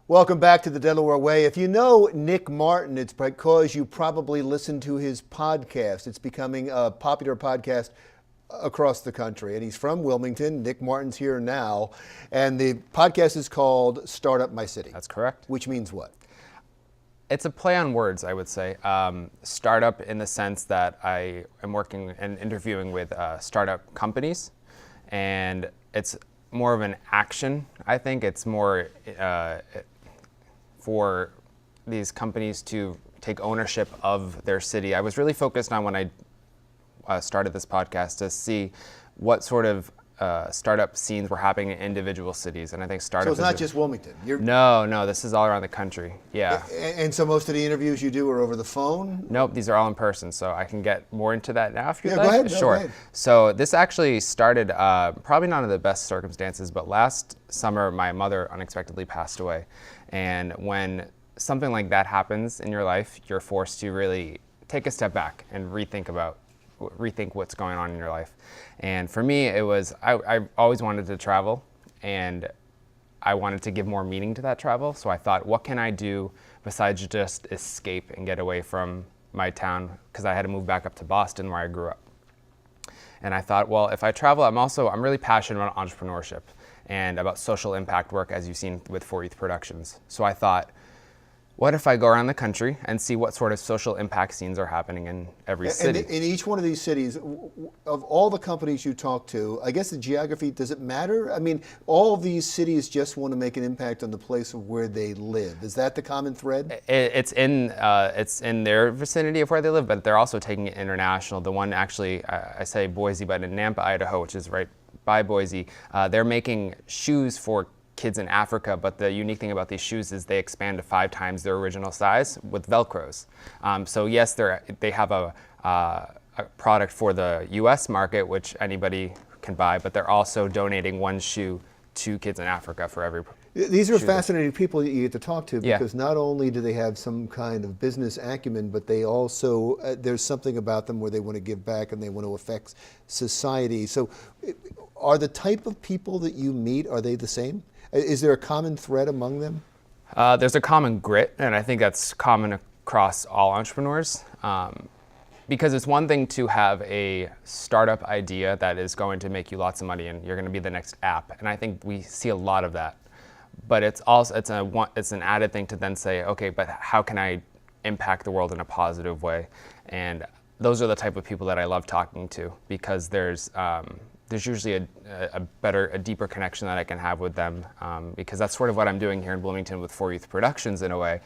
Welcome back to the Delaware Way. If you know Nick Martin, it's because you probably listen to his podcast. It's becoming a popular podcast across the country. And he's from Wilmington. Nick Martin's here now. And the podcast is called Startup My City. That's correct. Which means what? It's a play on words, I would say. Startup in the sense that I am working and interviewing with startup companies. And it's more of an action. I think it's more for these companies to take ownership of their city. I was really focused on when I started this podcast to see what sort of startup scenes were happening in individual cities, and I think startup. So it's not just Wilmington. No, this is all around the country. Yeah. And so most of the interviews you do are over the phone? Nope, these are all in person, so I can get more into that now if you'd like. Go ahead. Sure. Go ahead. So this actually started probably not in the best circumstances, but last summer my mother unexpectedly passed away, and when something like that happens in your life, you're forced to really take a step back and rethink what's going on in your life. And for me, it was, I always wanted to travel, and I wanted to give more meaning to that travel. So I thought, what can I do besides just escape and get away from my town? Because I had to move back up to Boston where I grew up. And I thought, well, if I travel, I'm really passionate about entrepreneurship and about social impact work, as you've seen with 4 Youth Productions. So I thought, what if I go around the country and see what sort of social impact scenes are happening in every city? And in each one of these cities, of all the companies you talk to, I guess the geography, does it matter? I mean, all of these cities just want to make an impact on the place of where they live. Is that the common thread? It's in their vicinity of where they live, but they're also taking it international. The one actually, I say Boise, but in Nampa, Idaho, which is right by Boise, they're making shoes for kids in Africa, but the unique thing about these shoes is they expand to 5 times their original size with Velcros. So yes, they have a product for the US market, which anybody can buy, but they're also donating 1 shoe to kids in Africa for every These are fascinating people that you get to talk to, Yeah. because not only do they have some kind of business acumen, but they also, there's something about them where they want to give back and they want to affect society. So are the type of people that you meet, are they the same? Is there a common thread among them? There's a common grit, and I think that's common across all entrepreneurs. Because it's one thing to have a startup idea that is going to make you lots of money and you're going to be the next app, and I think we see a lot of that. But it's also it's an added thing to then say, okay, but how can I impact the world in a positive way? And those are the type of people that I love talking to, because there's usually a deeper connection that I can have with them, because that's sort of what I'm doing here in Bloomington with 4 Youth Productions in a way.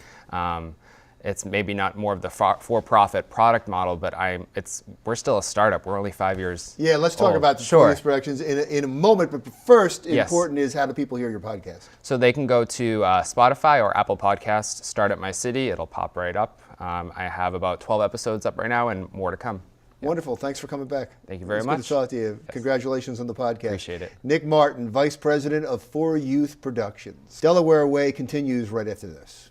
It's maybe not more of the for-profit product model, but we're still a startup. We're only 5 years Yeah, let's talk old. about the Sure. 4 Youth Productions in a moment, but first, Yes. important is, how do people hear your podcast? So they can go to Spotify or Apple Podcasts, Startup My City. It'll pop right up. I have about 12 episodes up right now and more to come. Wonderful. Thanks for coming back. Thank you very It's much. good to talk to you. Yes. Congratulations on the podcast. Appreciate it. Nick Martin, Vice President of 4 Youth Productions. Delaware Way continues right after this.